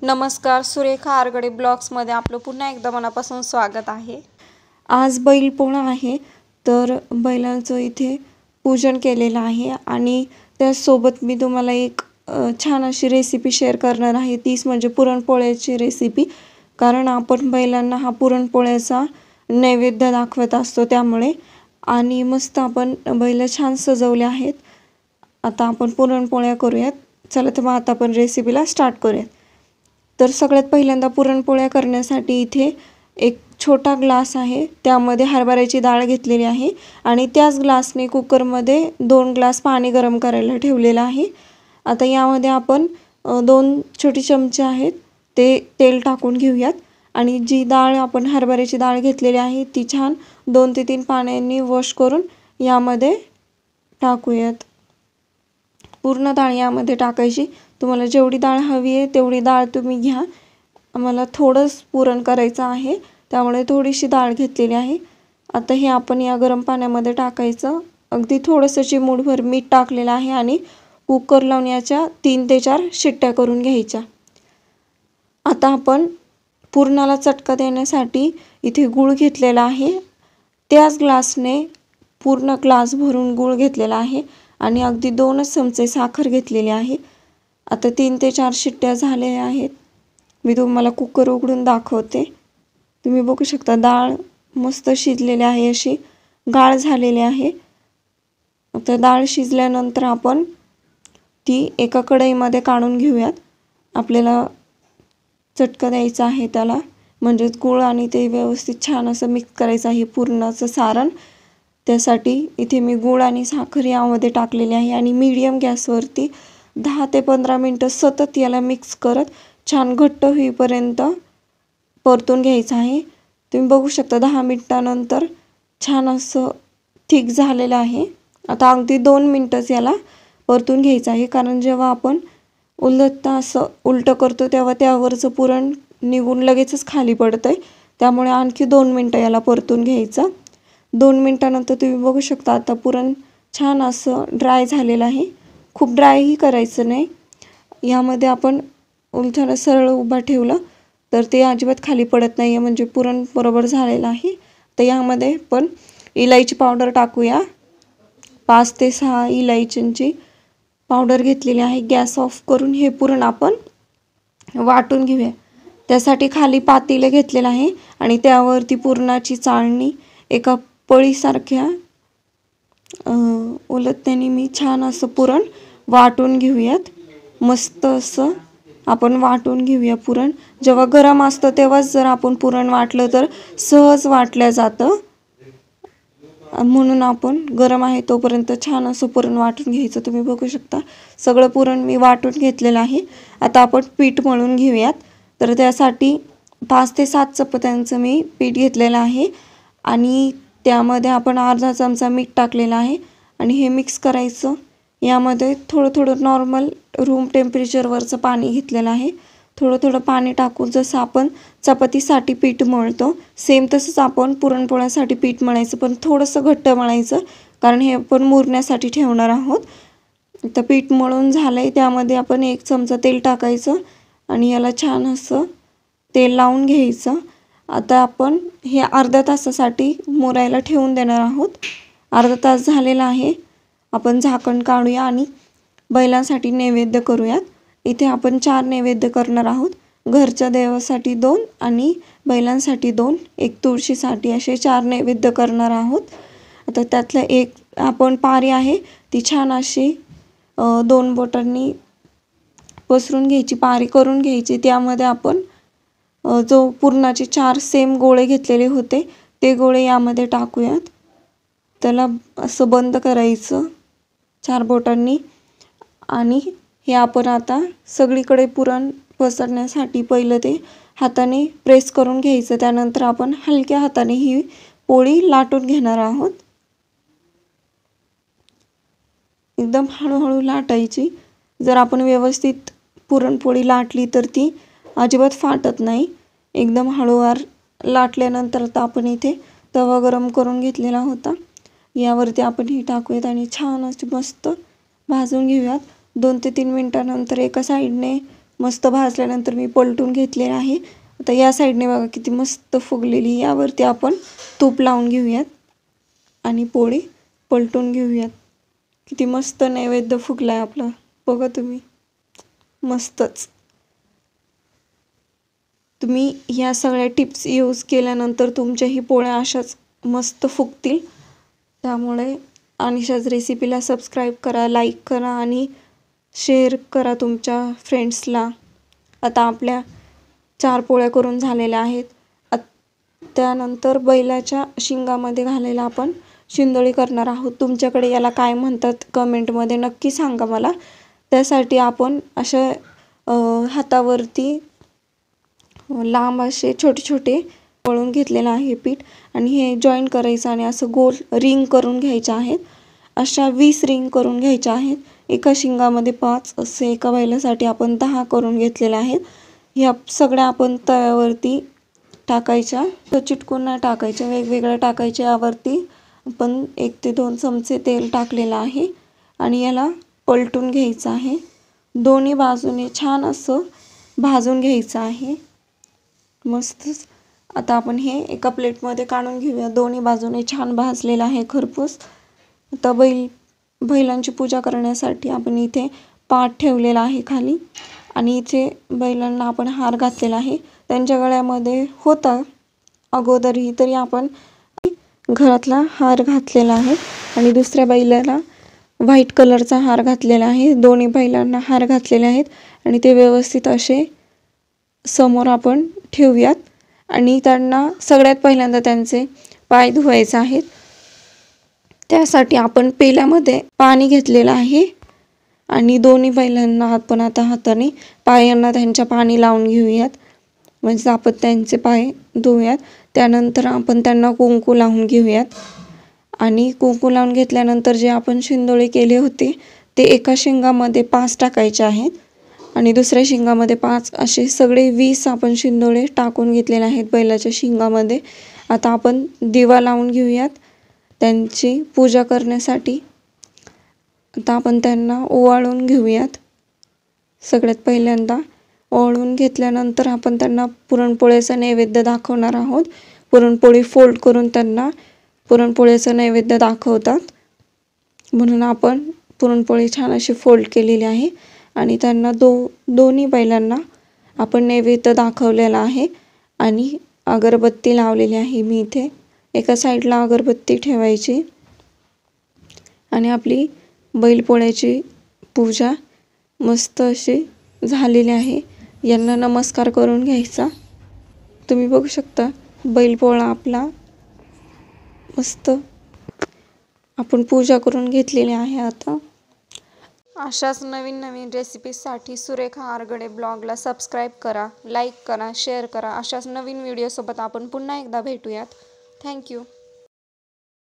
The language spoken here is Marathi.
नमस्कार, सुरेखा आरगडे ब्लॉग्समध्ये आपलं पुन्हा एकदा मनापासून स्वागत आहे। आज बैलपोळा आहे, तर बैलांचं इथे पूजन केलेलं आहे आणि त्यासोबत मी तुम्हाला एक छान अशी रेसिपी शेअर करणार आहे। तीच म्हणजे पुरणपोळ्याची रेसिपी। कारण आपण बैलांना हा पुरणपोळ्याचा नैवेद्य दाखवत असतो त्यामुळे। आणि मस्त आपण बैल छान सजवले आहेत। आता आपण पुरणपोळ्या करूयात। चला तर मग आता आपण रेसिपीला स्टार्ट करूयात। तर सगळ्यात पहिल्यांदा पुरणपोळ्या करण्यासाठी इथे एक छोटा ग्लास आहे, त्यामध्ये हरभऱ्याची डाळ घेतलेली आहे आणि त्याच ग्लासने कुकरमध्ये 2 ग्लास पाणी गरम करायला ठेवलेलं आहे। आता यामध्ये आपण 2 छोटे चमचे आहेत ते तेल टाकून घेऊयात आणि जी डाळ आपण हरभऱ्याची डाळ घेतलेली आहे ती छान 2 ते 3 पाण्याने वॉश करून यामध्ये टाकूयात। पूर्ण डाळ यामध्ये टाकायची। तुम्हाला जेवढी डाळ हवी आहे तेवढी डाळ तुम्ही घ्या। आम्हाला थोडंच पुरण करायचं आहे त्यामुळे थोडीशी डाळ घेतलेली आहे। आता हे आपण या गरम पाण्यामध्ये टाकायचं। अगदी थोडंसं चिमूटभर मीठ टाकलेलं आहे आणि कुकर लावून याच्या 3 ते 4 शिट्ट्या करून घ्यायच्या। आता आपण पुरणाला चटका देण्यासाठी इथे गूळ घेतलेला आहे। त्याच ग्लासने पूर्ण ग्लास भरून गूळ घेतलेला आहे आणि अगदी 2च चमचे साखर घेतलेली आहे। आता 3 ते 4 शिट्ट्या झालेल्या आहेत। मी तुम्हाला कुकर उघडून दाखवते। तुम्ही बघू शकता डाळ मस्त शिजलेली आहे, अशी गाळ झालेली आहे। आता डाळ शिजल्यानंतर आपण ती एका कढईमध्ये काढून घेऊयात। आपल्याला चटका द्यायचा आहे त्याला, म्हणजे गूळ आणि ते व्यवस्थित छान असं मिक्स करायचं आहे पुरणाचं सारण। त्यासाठी इथे मी गूळ आणि साखर यामध्ये टाकलेली आहे आणि मीडियम गॅसवरती 10 ते 15 मिनिटं सतत याला मिक्स करत छान घट्ट होईपर्यंत परतून घ्यायचं आहे। तुम्ही बघू शकता 10 मिनिटानंतर छान असं थिक झालेलं आहे। आता अगदी 2 मिनिटच याला परतून घ्यायचं आहे, कारण जेव्हा आपण असं उलटं करतो तेव्हा त्यावरचं पुरण निघून लगेचच खाली पडतंय, त्यामुळे आणखी 2 मिनिटं याला परतून घ्यायचं। 2 मिनिटानंतर तुम्ही बघू शकता आता पुरण छान असं ड्राय झालेलं आहे। खूप ड्रायही करायचं नाही। यामध्ये आपण उलथानं सरळ उभा ठेवलं तर ते अजिबात खाली पडत नाही, म्हणजे पुरण बरोबर झालेलं आहे। तर यामध्ये पण इलायची पावडर टाकूया। 5 ते 6 इलायचींची पावडर घेतलेली आहे। गॅस ऑफ करून हे पुरण आपण वाटून घेऊया। त्यासाठी खाली पातेलं घेतलेलं आहे आणि त्यावरती पुरणाची चाळणी एका पळीसारख्या उलटण्याने मी छान असं पुरण वाटून घेऊयात। मस्त असं आपण वाटून घेऊया पुरण। जेव्हा गरम असतं तेव्हाच जर आपण पुरण वाटलं तर सहज वाटलं जातं, म्हणून आपण गरम आहे तोपर्यंत छान असं पुरण वाटून घ्यायचं। तुम्ही बघू शकता सगळं पुरण मी वाटून घेतलेलं आहे। आता आपण पीठ मळून घेऊयात। तर त्यासाठी 5 ते 7 चपात्यांचं मी पीठ घेतलेलं आहे आणि त्यामध्ये आपण अर्धा चमचा मीठ टाकलेलं आहे आणि हे मिक्स करायचं। यामध्ये थोडं थोडं नॉर्मल रूम टेम्परेचरवरचं पाणी घेतलेलं आहे। थोडं थोडं पाणी टाकून जसं आपण चपातीसाठी पीठ मळतो सेम तसंच आपण पुरणपोळ्यासाठी पीठ मळायचं, पण थोडंसं घट्ट मळायचं, कारण हे आपण मुरण्यासाठी ठेवणार आहोत। तर पीठ मळून झालंय, त्यामध्ये आपण 1 चमचा तेल टाकायचं आणि याला छान असं तेल लावून घ्यायचं। आता आपण हे अर्ध्या तासासाठी मुरायला ठेवून देणार आहोत। अर्धा तास झालेला आहे। आपण झाकण काढूया आणि बैलांसाठी नैवेद्य करूयात। इथे आपण 4 नैवेद्य करणार आहोत। घरच्या देवासाठी 2 आणि बैलांसाठी 2, एक तुळशीसाठी, असे 4 नैवेद्य करणार आहोत। आता त्यातलं एक आपण पारी आहे ती छान अशी 2 बोटांनी पसरून घ्यायची, पारी करून घ्यायची। त्यामध्ये आपण जो पुरणाचे 4 सेम गोळे घेतलेले होते ते गोळे यामध्ये टाकूयात। त्याला असं बंद करायचं 4 बोटांनी आणि हे आपण आता सगळीकडे पुरण पसरण्यासाठी पहिलं ते हाताने प्रेस करून घ्यायचं। त्यानंतर आपण हलक्या हाताने ही पोळी लाटून घेणार आहोत। एकदम हळूहळू लाटायची। जर आपण व्यवस्थित पुरणपोळी लाटली तर ती अजिबात फाटत नाही। एकदम हळूवार लाटल्यानंतर आता आपण इथे तवा गरम करून घेतलेला होता, यावरती आपण ही टाकूयात आणि छान अशी मस्त भाजून घेऊयात। 2 ते 3 मिनिटानंतर एका साईडने मस्त भाजल्यानंतर मी पलटून घेतले आहे। आता या साईडने बघा किती मस्त फुगलेली। यावरती आपण तूप लावून घेऊयात आणि पोळी पलटून घेऊयात। किती मस्त नैवेद्य फुगलाय आपला, बघा तुम्ही, मस्तच। तुम्ही ह्या सगळ्या टिप्स यूज केल्यानंतर तुमच्याही पोळ्या अशाच मस्त फुगतील। त्यामुळे अनिशाज रेसिपीला सबस्क्राईब करा, लाईक करा आणि शेअर करा तुमच्या फ्रेंड्सला। आता आपल्या 4 पोळ्या करून झालेल्या आहेत। त्यानंतर बैलाच्या शिंगामध्ये घालायला आपण शिंदोळी करणार आहोत। तुमच्याकडे याला काय म्हणतात कमेंटमध्ये नक्की सांगा मला। त्यासाठी आपण अशा हातावरती लांब असे छोटे छोटे वळून घेतलेलं आहे पीठ आणि हे जॉईन करायचं आणि असं गोल रिंग करून घ्यायच्या आहेत। अशा 20 रिंग करून घ्यायच्या आहेत। एका शिंगामध्ये 5 असे एका बैलासाठी आपण 10 करून घेतलेले आहेत। ह्या सगळ्या आपण तव्यावरती टाकायच्या, तो चिटकून नाही टाकायच्या, वेगवेगळ्या टाकायच्या। यावरती आपण 1 ते 2 चमचे तेल टाकलेलं आहे आणि याला पलटून घ्यायचं आहे। दोन्ही बाजूने छान असं भाजून घ्यायचं आहे मस्तच। आता आपण हे एका प्लेटमध्ये काढून घेऊया। दोन्ही बाजूने छान भाजलेलं आहे खरपूस। आता बैलांची पूजा करण्यासाठी आपण इथे पाट ठेवलेला आहे खाली आणि इथे बैलांना आपण हार घातलेला आहे। त्यांच्या गळ्यामध्ये होता अगोदरही, तरी आपण घरातला हार घातलेला आहे आणि दुसऱ्या बैलाला व्हाईट कलरचा हार घातलेला आहे। दोन्ही बैलांना हार घातलेले आहेत आणि ते व्यवस्थित असे समोर आपण ठेवूयात आणि त्यांना सगळ्यात पहिल्यांदा त्यांचे पाय धुवायचे आहेत। त्यासाठी आपण पेल्यामध्ये पाणी घेतलेलं आहे आणि दोन्ही बैलांना आपण आता हाताने पायांना त्यांच्या पाणी लावून घेऊयात, म्हणजे आपण त्यांचे पाय धुवूयात। त्यानंतर आपण त्यांना कुंकू लावून घेऊयात आणि कुंकू लावून घेतल्यानंतर जे आपण शिंदोळे केले होते ते एका शिंगामध्ये 5 टाकायचे आहेत आणि दुसऱ्या शिंगामध्ये 5 असे सगळे 20 आपण शिंदोळे टाकून घेतलेले आहेत बैलाच्या शिंगामध्ये। आता आपण दिवा लावून घेऊयात त्यांची पूजा करण्यासाठी। आता आपण त्यांना ओवाळून घेऊयात। सगळ्यात पहिल्यांदा ओवाळून घेतल्यानंतर आपण त्यांना पुरणपोळीचा नैवेद्य दाखवणार आहोत। पुरणपोळी फोल्ड करून त्यांना पुरणपोळीचं नैवेद्य दाखवतात, म्हणून आपण पुरणपोळी छान अशी फोल्ड केलेली आहे आणि त्यांना दोन्ही बैलांना आपण नैवेद्य दाखवलेला आहे आणि अगरबत्ती लावलेली आहे। मी इथे एका साईडला अगरबत्ती ठेवायची आणि आपली बैलपोळ्याची पूजा मस्त अशी झालेली आहे। यांना नमस्कार करून घ्यायचा। तुम्ही बघू शकता बैलपोळा आपला मस्त आपण पूजा करून घेतलेली आहे। आता अशाच नवीन नवीन रेसिपीसाठी सुरेखा आरगडे ब्लॉगला सबस्क्राईब करा, लाईक करा, शेअर करा। अशाच नवीन व्हिडिओसोबत आपण पुन्हा एकदा भेटूयात। थँक्यू।